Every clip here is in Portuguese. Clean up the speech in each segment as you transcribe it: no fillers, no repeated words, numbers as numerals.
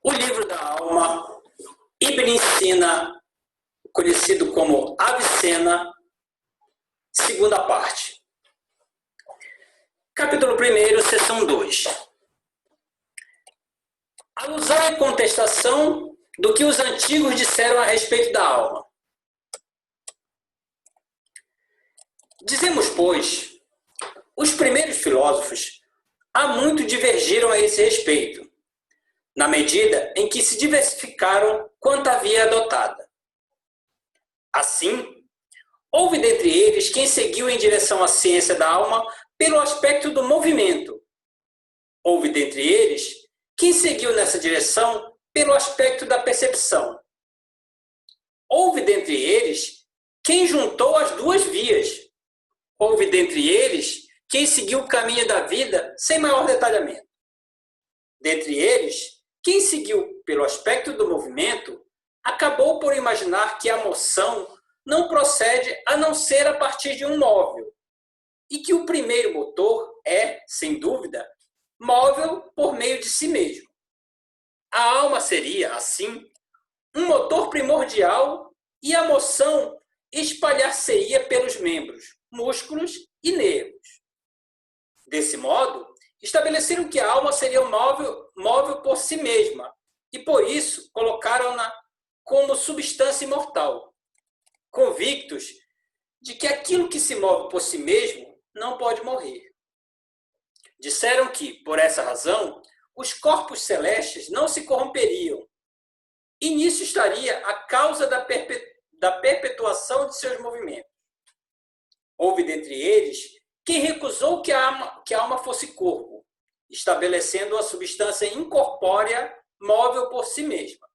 O livro da alma, Ibn Sina, conhecido como Avicena, segunda parte. Capítulo 1, seção 2. Alusão e contestação do que os antigos disseram a respeito da alma. Dizemos, pois, os primeiros filósofos há muito divergiram a esse respeito, na medida em que se diversificaram quanto à via adotada. Assim, houve dentre eles quem seguiu em direção à ciência da alma pelo aspecto do movimento. Houve dentre eles quem seguiu nessa direção pelo aspecto da percepção. Houve dentre eles quem juntou as duas vias. Houve dentre eles quem seguiu o caminho da vida sem maior detalhamento. Dentre eles, quem seguiu pelo aspecto do movimento acabou por imaginar que a moção não procede a não ser a partir de um móvel, e que o primeiro motor é, sem dúvida, móvel por meio de si mesmo. A alma seria, assim, um motor primordial e a moção espalhar-se-ia pelos membros, músculos e nervos. Desse modo, estabeleceram que a alma seria um móvel por si mesma e, por isso, colocaram-na como substância imortal, convictos de que aquilo que se move por si mesmo não pode morrer. Disseram que, por essa razão, os corpos celestes não se corromperiam, e nisso estaria a causa da perpetuação de seus movimentos. Houve dentre eles quem recusou que a alma fosse corpo, estabelecendo a substância incorpórea móvel por si mesma.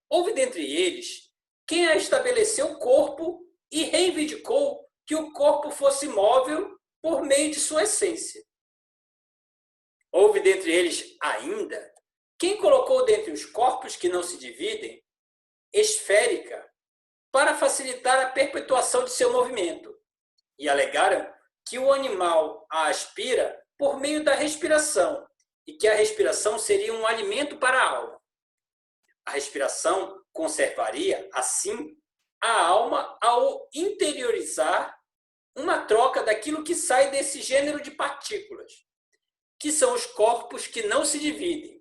Houve dentre eles quem a estabeleceu corpo e reivindicou que o corpo fosse móvel por meio de sua essência. Houve dentre eles ainda quem colocou dentre os corpos que não se dividem esférica para facilitar a perpetuação de seu movimento, e alegaram que o animal a aspira por meio da respiração e que a respiração seria um alimento para a alma. A respiração conservaria, assim, a alma ao interiorizar uma troca daquilo que sai desse gênero de partículas, que são os corpos que não se dividem,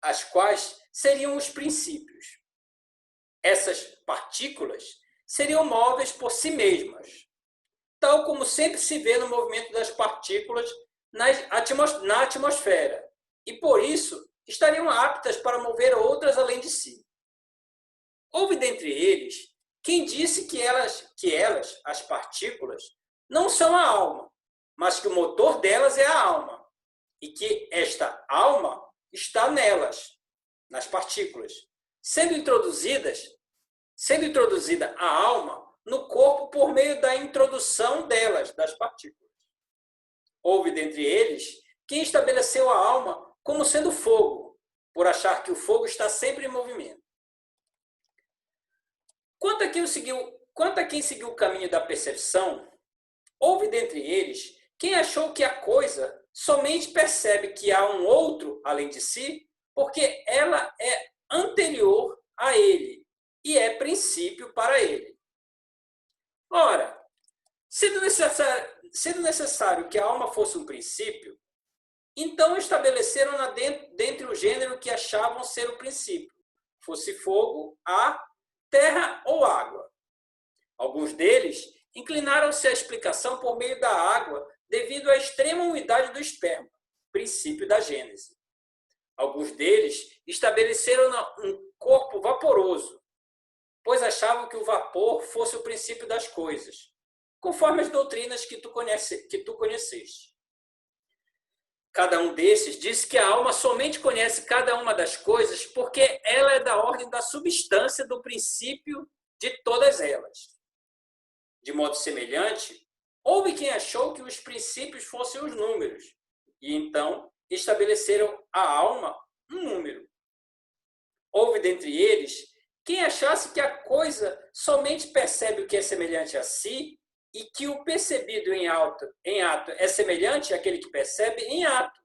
as quais seriam os princípios. Essas partículas seriam móveis por si mesmas, tal como sempre se vê no movimento das partículas na atmosfera, e por isso estariam aptas para mover outras além de si. Houve dentre eles quem disse que elas, as partículas, não são a alma, mas que o motor delas é a alma, e que esta alma está nelas, nas partículas, sendo introduzida a alma no corpo por meio da introdução delas, das partículas. Houve dentre eles quem estabeleceu a alma como sendo fogo, por achar que o fogo está sempre em movimento. Quanto a quem seguiu o caminho da percepção, houve dentre eles quem achou que a coisa somente percebe que há um outro além de si, porque ela é anterior a ele e é princípio para ele. Ora, sendo necessário que a alma fosse um princípio, então estabeleceram-na dentre o gênero que achavam ser o princípio, fosse fogo, ar, terra ou água. Alguns deles inclinaram-se à explicação por meio da água devido à extrema umidade do esperma, princípio da Gênese. Alguns deles estabeleceram um corpo vaporoso, pois achavam que o vapor fosse o princípio das coisas, conforme as doutrinas que tu conheceste. Cada um desses disse que a alma somente conhece cada uma das coisas porque ela é da ordem da substância do princípio de todas elas. De modo semelhante, houve quem achou que os princípios fossem os números, e então estabeleceram a alma um número. Houve dentre eles quem achasse que a coisa somente percebe o que é semelhante a si e que o percebido em ato é semelhante àquele que percebe em ato.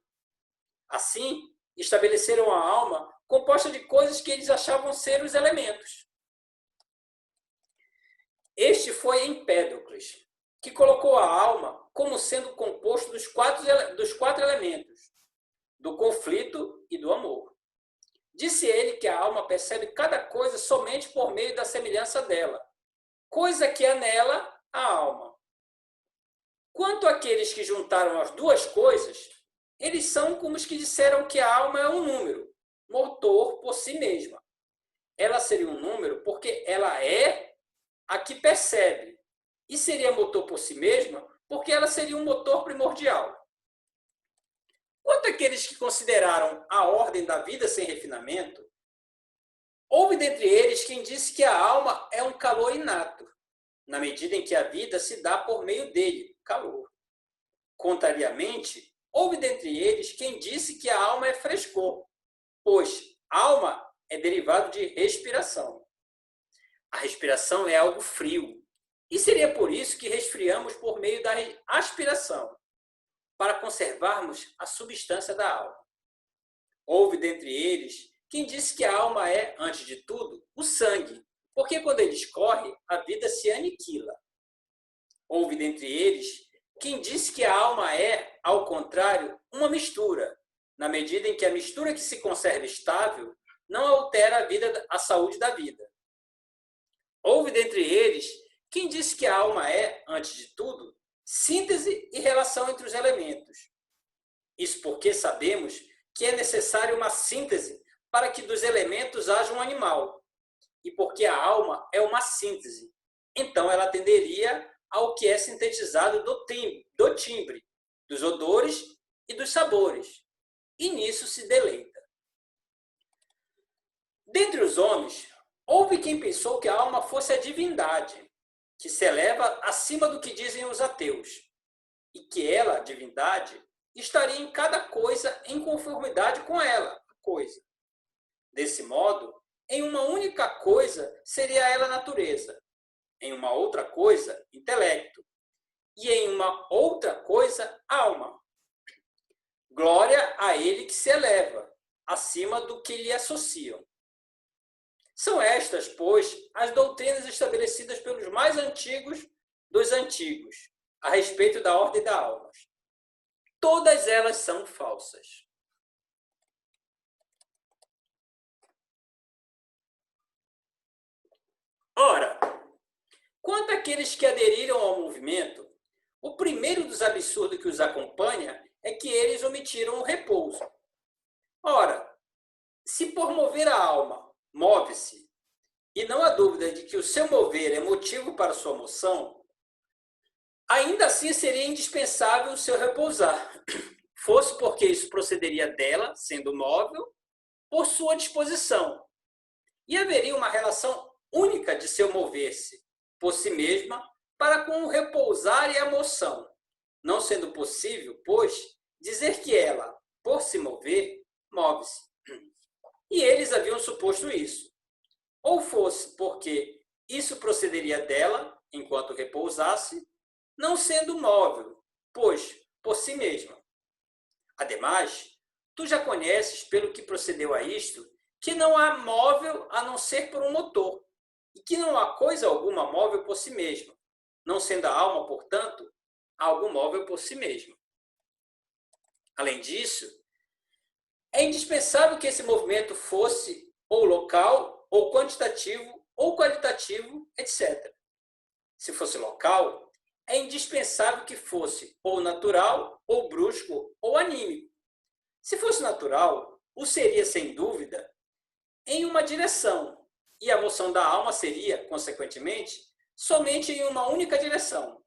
Assim, estabeleceram a alma composta de coisas que eles achavam ser os elementos. Este foi Empédocles, que colocou a alma como sendo composto dos quatro elementos, do conflito e do amor. Disse ele que a alma percebe cada coisa somente por meio da semelhança dela, coisa que é nela a alma. Quanto àqueles que juntaram as duas coisas, eles são como os que disseram que a alma é um número, motor por si mesma. Ela seria um número porque ela é a que percebe, e seria motor por si mesma porque ela seria um motor primordial. Quanto àqueles que consideraram a ordem da vida sem refinamento, houve dentre eles quem disse que a alma é um calor inato, na medida em que a vida se dá por meio dele, calor. Contrariamente, houve dentre eles quem disse que a alma é frescor, pois alma é derivado de respiração. A respiração é algo frio, e seria por isso que resfriamos por meio da aspiração, para conservarmos a substância da alma. Houve dentre eles quem disse que a alma é, antes de tudo, o sangue, porque quando ele escorre, a vida se aniquila. Houve dentre eles quem disse que a alma é, ao contrário, uma mistura, na medida em que a mistura que se conserva estável não altera a saúde da vida. Houve dentre eles quem disse que a alma é, antes de tudo, síntese e relação entre os elementos. Isso porque sabemos que é necessária uma síntese para que dos elementos haja um animal, e porque a alma é uma síntese. Então ela tenderia ao que é sintetizado do timbre, dos odores e dos sabores, e nisso se deleita. Dentre os homens, houve quem pensou que a alma fosse a divindade, que se eleva acima do que dizem os ateus, e que ela, a divindade, estaria em cada coisa em conformidade com ela, a coisa. Desse modo, em uma única coisa seria ela natureza, em uma outra coisa, intelecto, e em uma outra coisa, alma. Glória a ele que se eleva, acima do que lhe associam. São estas, pois, as doutrinas estabelecidas pelos mais antigos dos antigos, a respeito da ordem da alma. Todas elas são falsas. Ora, quanto àqueles que aderiram ao movimento, o primeiro dos absurdos que os acompanha é que eles omitiram o repouso. Ora, se por mover a alma move-se, e não há dúvida de que o seu mover é motivo para sua moção, ainda assim seria indispensável o seu repousar, fosse porque isso procederia dela, sendo móvel, por sua disposição, e haveria uma relação única de seu mover-se por si mesma para com o repousar e a moção, não sendo possível, pois, dizer que ela, por se mover, move-se. E eles haviam suposto isso. Ou fosse porque isso procederia dela, enquanto repousasse, não sendo móvel, pois, por si mesma. Ademais, tu já conheces, pelo que procedeu a isto, que não há móvel a não ser por um motor, e que não há coisa alguma móvel por si mesma, não sendo a alma, portanto, algo móvel por si mesma. Além disso, é indispensável que esse movimento fosse ou local, ou quantitativo, ou qualitativo, etc. Se fosse local, é indispensável que fosse ou natural, ou brusco, ou anímico. Se fosse natural, o seria, sem dúvida, em uma direção, e a moção da alma seria, consequentemente, somente em uma única direção.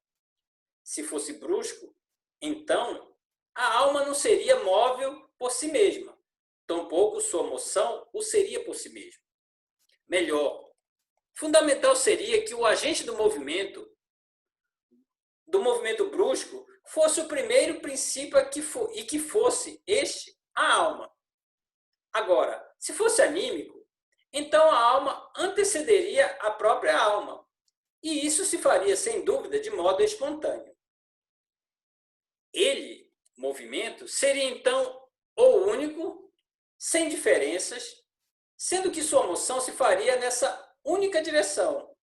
Se fosse brusco, então, a alma não seria móvel por si mesma, tampouco sua moção o seria por si mesma. Melhor, fundamental seria que o agente do movimento brusco, fosse o primeiro princípio e que fosse este a alma. Agora, se fosse anímico, então a alma antecederia a própria alma, e isso se faria, sem dúvida, de modo espontâneo. Ele, movimento, seria então o único, sem diferenças, sendo que sua moção se faria nessa única direção,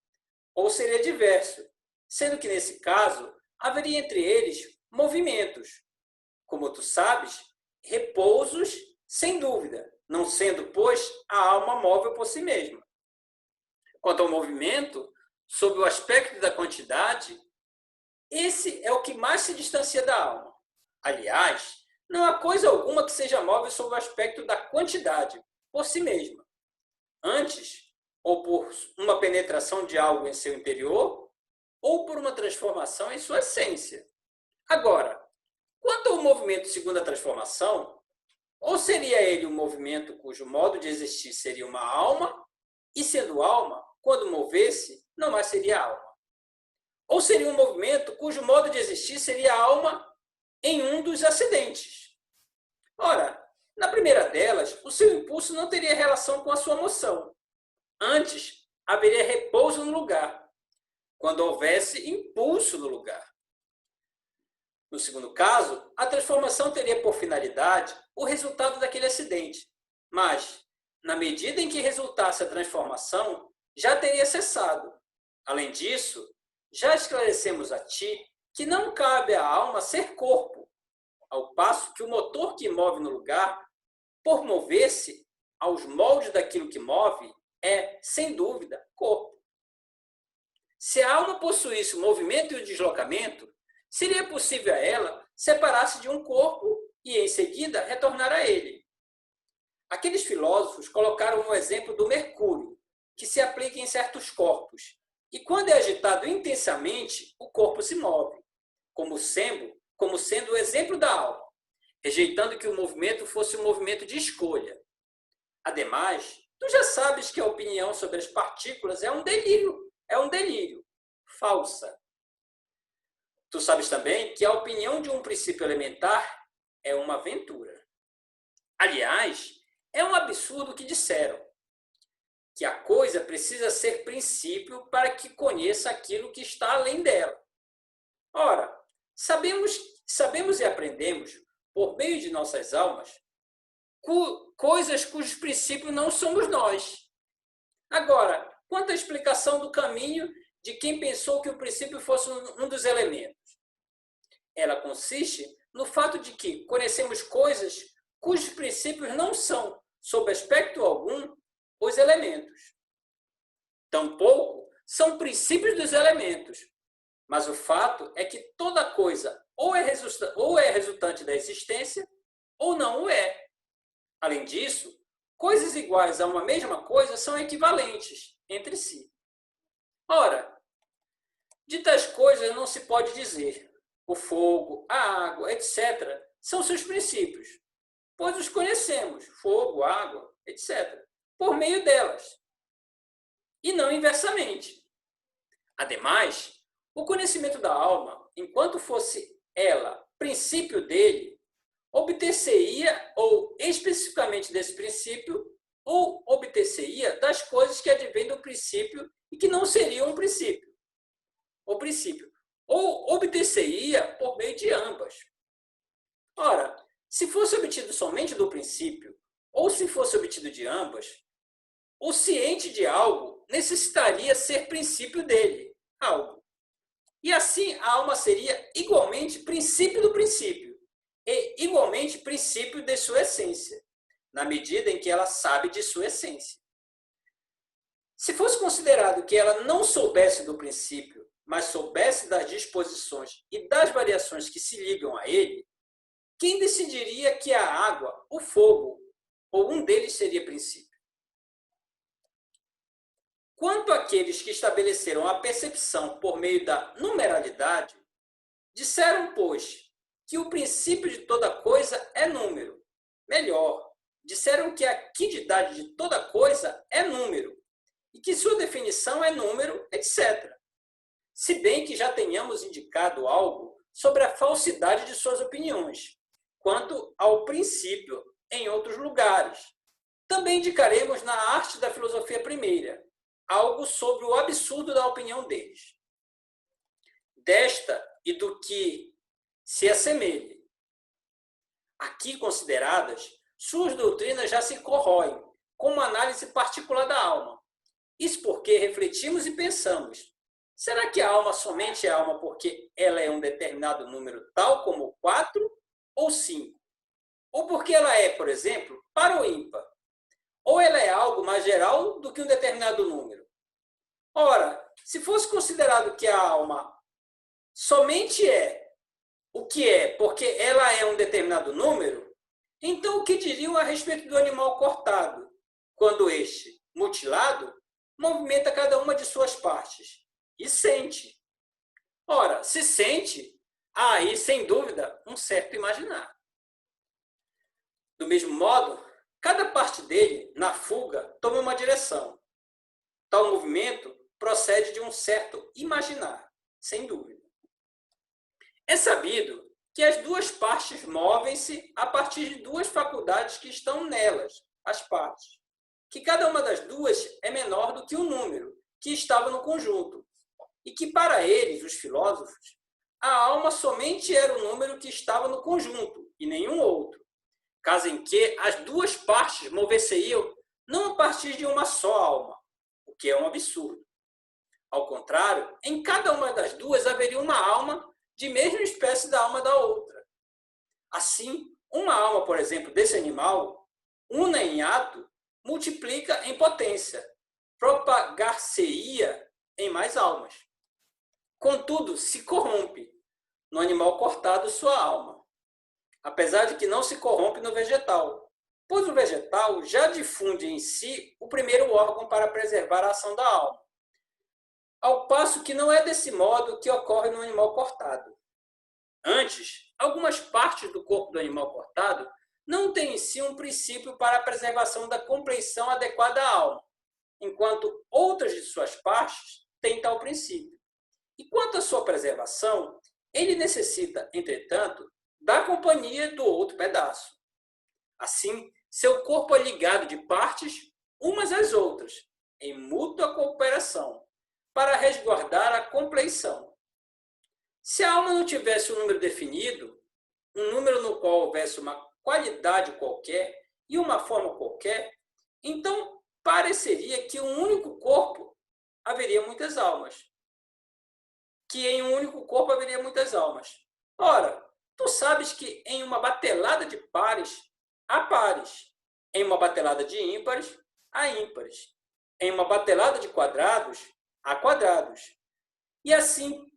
ou seria diverso, sendo que nesse caso haveria entre eles movimentos. Como tu sabes, repousos, sem dúvida, não sendo, pois, a alma móvel por si mesma. Quanto ao movimento, sob o aspecto da quantidade, esse é o que mais se distancia da alma. Aliás, não há coisa alguma que seja móvel sob o aspecto da quantidade, por si mesma. Antes, ou por uma penetração de algo em seu interior, ou por uma transformação em sua essência. Agora, quanto ao movimento segundo a transformação, ou seria ele um movimento cujo modo de existir seria uma alma, e sendo alma, quando movesse, não mais seria alma. Ou seria um movimento cujo modo de existir seria alma em um dos acidentes. Ora, na primeira delas, o seu impulso não teria relação com a sua moção. Antes, haveria repouso no lugar, quando houvesse impulso no lugar. No segundo caso, a transformação teria por finalidade o resultado daquele acidente, mas, na medida em que resultasse a transformação, já teria cessado. Além disso, já esclarecemos a ti que não cabe à alma ser corpo, ao passo que o motor que move no lugar, por mover-se aos moldes daquilo que move, é, sem dúvida, corpo. Se a alma possuísse o movimento e o deslocamento, seria possível a ela separar-se de um corpo e, em seguida, retornar a ele. Aqueles filósofos colocaram o exemplo do mercúrio, que se aplica em certos corpos, e quando é agitado intensamente, o corpo se move, como sendo o exemplo da alma, rejeitando que o movimento fosse um movimento de escolha. Ademais, tu já sabes que a opinião sobre as partículas é um delírio, falsa. Tu sabes também que a opinião de um princípio elementar é uma aventura. Aliás, é um absurdo que disseram, que a coisa precisa ser princípio para que conheça aquilo que está além dela. Ora, sabemos e aprendemos, por meio de nossas almas, coisas cujos princípios não somos nós. Agora, quanto à explicação do caminho de quem pensou que o princípio fosse um dos elementos? Ela consiste no fato de que conhecemos coisas cujos princípios não são, sob aspecto algum, os elementos. Tampouco são princípios dos elementos, mas o fato é que toda coisa ou é resultante da existência ou não o é. Além disso, coisas iguais a uma mesma coisa são equivalentes entre si. Ora, de tais coisas não se pode dizer o fogo, a água, etc., são seus princípios, pois os conhecemos, fogo, água, etc., por meio delas, e não inversamente. Ademais, o conhecimento da alma, enquanto fosse ela princípio dele, obter-se-ia, ou especificamente desse princípio, ou obter-se-ia das coisas que advêm do princípio e que não seriam um princípio. O princípio. Ou obter-se-ia por meio de ambas. Ora, se fosse obtido somente do princípio, ou se fosse obtido de ambas, o ciente de algo necessitaria ser princípio dele, algo. E assim a alma seria igualmente princípio do princípio e igualmente princípio de sua essência, na medida em que ela sabe de sua essência. Se fosse considerado que ela não soubesse do princípio, mas soubesse das disposições e das variações que se ligam a ele, quem decidiria que a água, o fogo, ou um deles seria princípio? Quanto àqueles que estabeleceram a percepção por meio da numeralidade, disseram, pois, que o princípio de toda coisa é número. Melhor, disseram que a quintidade de toda coisa é número, e que sua definição é número, etc. Se bem que já tenhamos indicado algo sobre a falsidade de suas opiniões, quanto ao princípio em outros lugares. Também indicaremos na arte da filosofia primeira, algo sobre o absurdo da opinião deles. Desta e do que se assemelhe. Aqui consideradas, suas doutrinas já se corroem, como análise particular da alma. Isso porque refletimos e pensamos: será que a alma somente é alma porque ela é um determinado número tal como 4 ou 5? Ou porque ela é, por exemplo, par ou ímpar? Ou ela é algo mais geral do que um determinado número? Ora, se fosse considerado que a alma somente é o que é porque ela é um determinado número, então o que diriam a respeito do animal cortado, quando este, mutilado, movimenta cada uma de suas partes e sente? Ora, se sente, há aí, sem dúvida, um certo imaginar. Do mesmo modo, cada parte dele, na fuga, toma uma direção. Tal movimento procede de um certo imaginar, sem dúvida. É sabido que as duas partes movem-se a partir de duas faculdades que estão nelas, as partes, que cada uma das duas é menor do que o número que estava no conjunto, e que para eles, os filósofos, a alma somente era o número que estava no conjunto e nenhum outro, caso em que as duas partes mover-se-iam não a partir de uma só alma, o que é um absurdo. Ao contrário, em cada uma das duas haveria uma alma de mesma espécie da alma da outra. Assim, uma alma, por exemplo, desse animal, una em ato, multiplica em potência, propagar-se-ia em mais almas. Contudo, se corrompe no animal cortado sua alma, apesar de que não se corrompe no vegetal, pois o vegetal já difunde em si o primeiro órgão para preservar a ação da alma, ao passo que não é desse modo que ocorre no animal cortado. Antes, algumas partes do corpo do animal cortado não têm em si um princípio para a preservação da compreensão adequada à alma, enquanto outras de suas partes têm tal princípio. E quanto à sua preservação, ele necessita, entretanto, da companhia do outro pedaço. Assim, seu corpo é ligado de partes umas às outras, em mútua cooperação, para resguardar a compleição. Se a alma não tivesse um número definido, um número no qual houvesse uma qualidade qualquer e uma forma qualquer, então pareceria que um único corpo haveria muitas almas. Que em um único corpo haveria muitas almas. Ora, tu sabes que em uma batelada de pares, há pares. Em uma batelada de ímpares, há ímpares. Em uma batelada de quadrados, há quadrados. E assim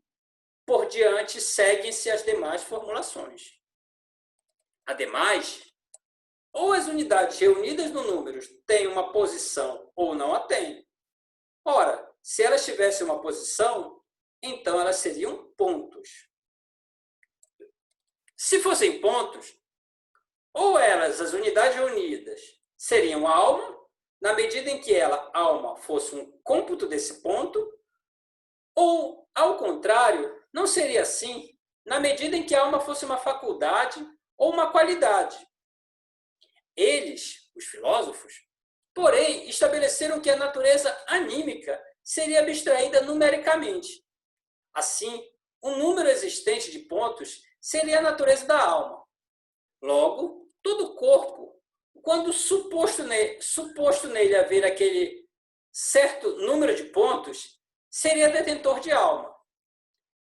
por diante seguem-se as demais formulações. Ademais, ou as unidades reunidas no número têm uma posição ou não a têm. Ora, se elas tivessem uma posição, então elas seriam pontos. Se fossem pontos, ou elas, as unidades reunidas, seriam a alma, na medida em que ela, alma, fosse um cômputo desse ponto, ou, ao contrário, não seria assim, na medida em que a alma fosse uma faculdade ou uma qualidade. Eles, os filósofos, porém, estabeleceram que a natureza anímica seria abstraída numericamente. Assim, o número existente de pontos seria a natureza da alma. Logo, todo corpo, quando suposto nele haver aquele certo número de pontos, seria detentor de alma.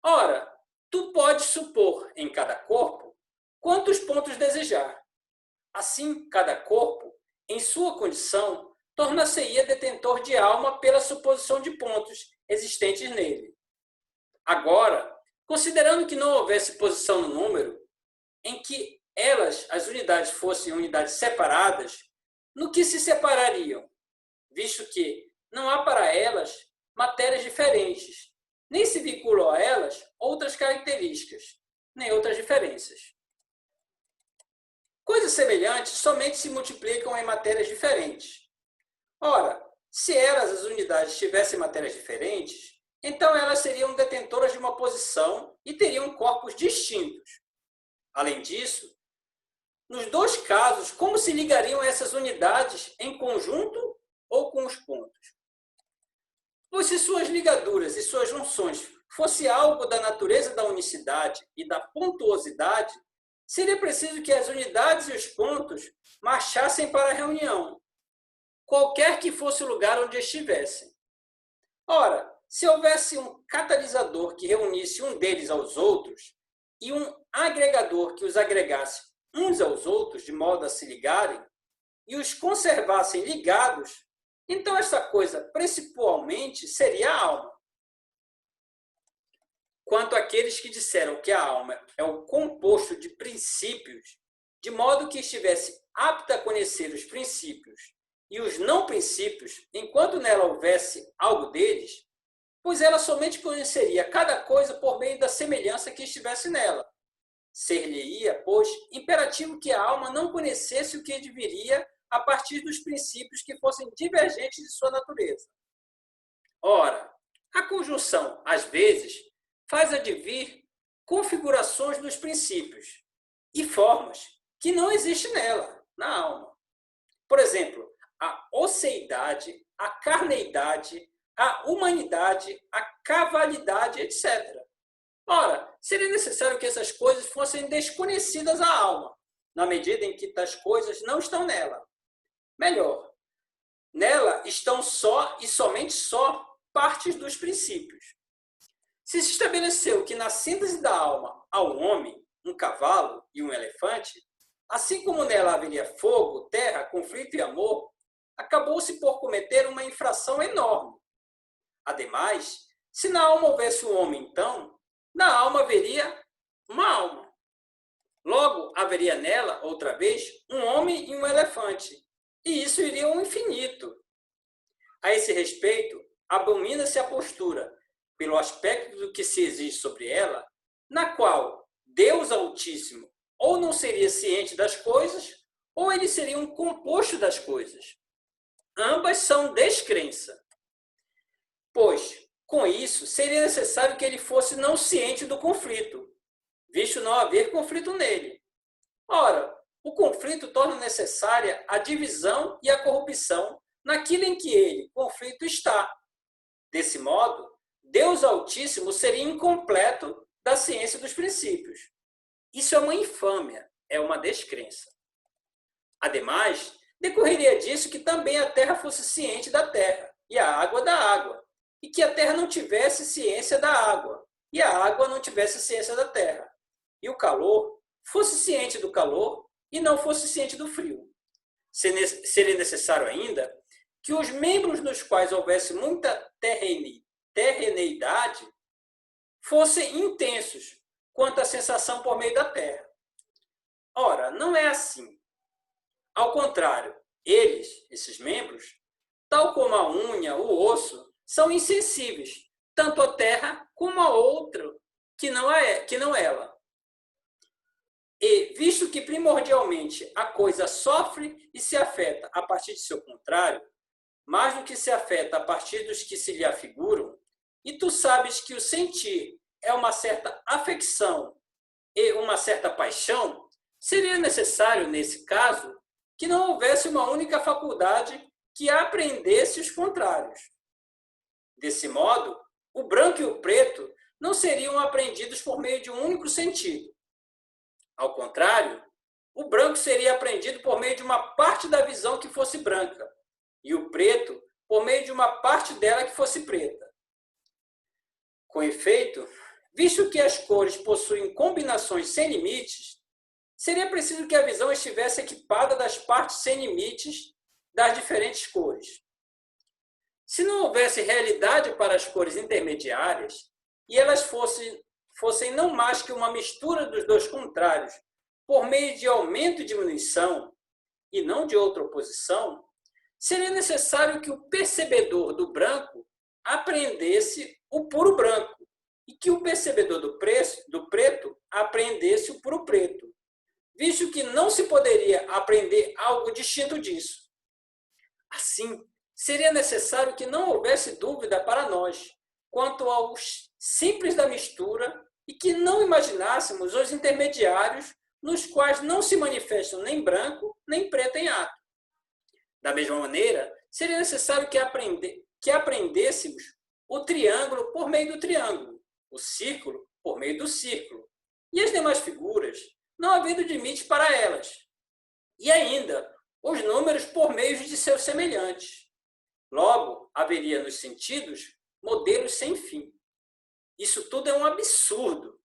Ora, tu podes supor em cada corpo quantos pontos desejar. Assim, cada corpo, em sua condição, torna-se-ia detentor de alma pela suposição de pontos existentes nele. Agora, considerando que não houvesse posição no número, em que elas, as unidades, fossem unidades separadas, no que se separariam? Visto que não há para elas matérias diferentes, nem se vinculam a elas outras características, nem outras diferenças. Coisas semelhantes somente se multiplicam em matérias diferentes. Ora, se elas, as unidades, tivessem matérias diferentes, então elas seriam detentoras de uma posição e teriam corpos distintos. Além disso, nos dois casos, como se ligariam essas unidades em conjunto ou com os pontos? Pois se suas ligaduras e suas junções fosse algo da natureza da unicidade e da pontuosidade, seria preciso que as unidades e os pontos marchassem para a reunião. qualquer que fosse o lugar onde estivessem. Ora, se houvesse um catalisador que reunisse um deles aos outros e um agregador que os agregasse uns aos outros de modo a se ligarem e os conservassem ligados, então esta coisa principalmente seria a alma. Quanto àqueles que disseram que a alma é o composto de princípios, de modo que estivesse apta a conhecer os princípios e os não princípios, enquanto nela houvesse algo deles, pois ela somente conheceria cada coisa por meio da semelhança que estivesse nela. Ser-lhe-ia, pois, imperativo que a alma não conhecesse o que deveria a partir dos princípios que fossem divergentes de sua natureza. Ora, a conjunção, às vezes, faz advir configurações dos princípios e formas que não existem nela, na alma. Por exemplo, a oceidade, a carneidade, a humanidade, a cavalidade, etc. Ora, seria necessário que essas coisas fossem desconhecidas à alma, na medida em que tais coisas não estão nela. Melhor, nela estão só e somente só partes dos princípios. Se se estabeleceu que na síntese da alma há um homem, um cavalo e um elefante, assim como nela haveria fogo, terra, conflito e amor, acabou-se por cometer uma infração enorme. Ademais, se na alma houvesse um homem, então, na alma haveria uma alma. Logo, haveria nela, outra vez, um homem e um elefante, e isso iria ao infinito. A esse respeito, abomina-se a postura, pelo aspecto do que se exige sobre ela, na qual Deus Altíssimo ou não seria ciente das coisas, ou ele seria um composto das coisas. Ambas são descrença. Pois, com isso, seria necessário que ele fosse não ciente do conflito, visto não haver conflito nele. Ora, o conflito torna necessária a divisão e a corrupção naquilo em que ele, conflito, está. Desse modo, Deus Altíssimo seria incompleto da ciência dos princípios. Isso é uma infâmia, é uma descrença. Ademais, decorreria disso que também a terra fosse ciente da terra, e a água da água, e que a terra não tivesse ciência da água, e a água não tivesse ciência da terra, e o calor fosse ciente do calor e não fosse ciente do frio. Seria necessário ainda que os membros nos quais houvesse muita terreneidade fossem intensos quanto à sensação por meio da terra. Ora, não é assim. Ao contrário, esses membros, tal como a unha, o osso, são insensíveis, tanto à terra como a outra, que não ela. E, visto que primordialmente a coisa sofre e se afeta a partir de seu contrário, mais do que se afeta a partir dos que se lhe afiguram, e tu sabes que o sentir é uma certa afecção e uma certa paixão, seria necessário, nesse caso, que não houvesse uma única faculdade que apreendesse os contrários. Desse modo, o branco e o preto não seriam aprendidos por meio de um único sentido. Ao contrário, o branco seria aprendido por meio de uma parte da visão que fosse branca, e o preto por meio de uma parte dela que fosse preta. Com efeito, visto que as cores possuem combinações sem limites, seria preciso que a visão estivesse equipada das partes sem limites das diferentes cores. Se não houvesse realidade para as cores intermediárias, e elas fossem não mais que uma mistura dos dois contrários, por meio de aumento e diminuição, e não de outra oposição, seria necessário que o percebedor do branco apreendesse o puro branco, e que o percebedor do preto apreendesse o puro preto, visto que não se poderia aprender algo distinto disso. Assim, seria necessário que não houvesse dúvida para nós quanto aos simples da mistura e que não imaginássemos os intermediários nos quais não se manifestam nem branco nem preto em ato. Da mesma maneira, seria necessário que aprendêssemos o triângulo por meio do triângulo, o círculo por meio do círculo, e as demais figuras, não havendo limite para elas. E ainda, os números por meio de seus semelhantes. Logo, haveria nos sentidos modelos sem fim. Isso tudo é um absurdo.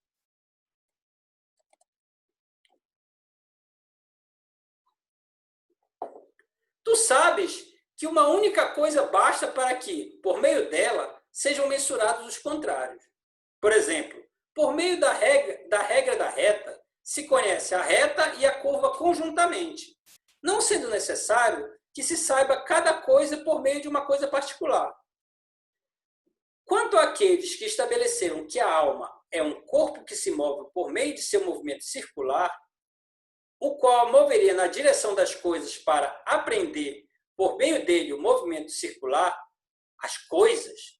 Tu sabes que uma única coisa basta para que, por meio dela, sejam mensurados os contrários. Por exemplo, por meio da regra da reta, se conhece a reta e a curva conjuntamente, não sendo necessário que se saiba cada coisa por meio de uma coisa particular. Quanto àqueles que estabeleceram que a alma é um corpo que se move por meio de seu movimento circular, o qual moveria na direção das coisas para aprender por meio dele o movimento circular, as coisas,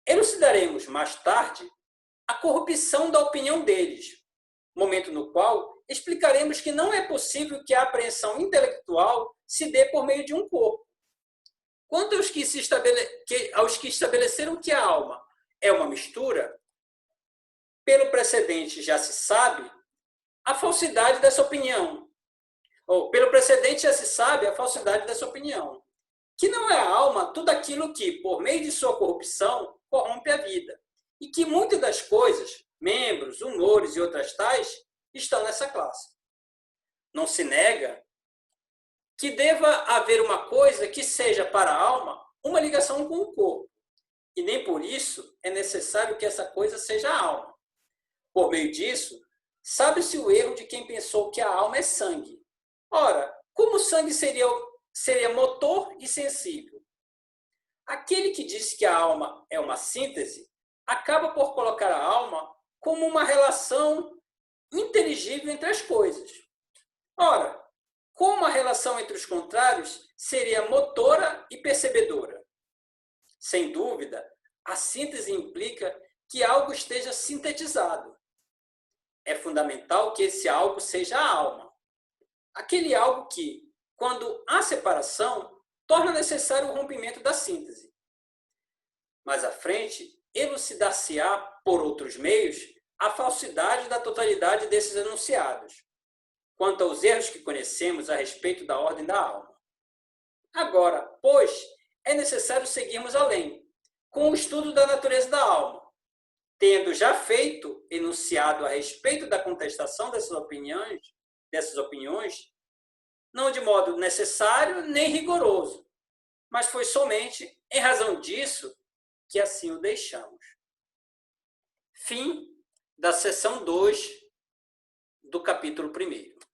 elucidaremos mais tarde a corrupção da opinião deles, momento no qual explicaremos que não é possível que a apreensão intelectual se dê por meio de um corpo. Quanto aos que estabeleceram que a alma é uma mistura, pelo precedente já se sabe a falsidade dessa opinião. Ou, pelo precedente já se sabe a falsidade dessa opinião. Que não é a alma tudo aquilo que, por meio de sua corrupção, corrompe a vida. E que muitas das coisas, membros, humores e outras tais, estão nessa classe. Não se nega que deva haver uma coisa que seja para a alma uma ligação com o corpo. E nem por isso é necessário que essa coisa seja a alma. Por meio disso, sabe-se o erro de quem pensou que a alma é sangue. Ora, como o sangue seria motor e sensível? Aquele que disse que a alma é uma síntese acaba por colocar a alma como uma relação inteligível entre as coisas. Ora, como a relação entre os contrários seria motora e percebedora? Sem dúvida, a síntese implica que algo esteja sintetizado. É fundamental que esse algo seja a alma. Aquele algo que, quando há separação, torna necessário o rompimento da síntese. Mais à frente, elucidar-se-á, por outros meios, a falsidade da totalidade desses enunciados, quanto aos erros que conhecemos a respeito da ordem da alma. Agora, pois, é necessário seguirmos além, com o estudo da natureza da alma, tendo já feito enunciado a respeito da contestação dessas opiniões, não de modo necessário nem rigoroso, mas foi somente em razão disso que assim o deixamos. Fim da seção 2 do capítulo 1.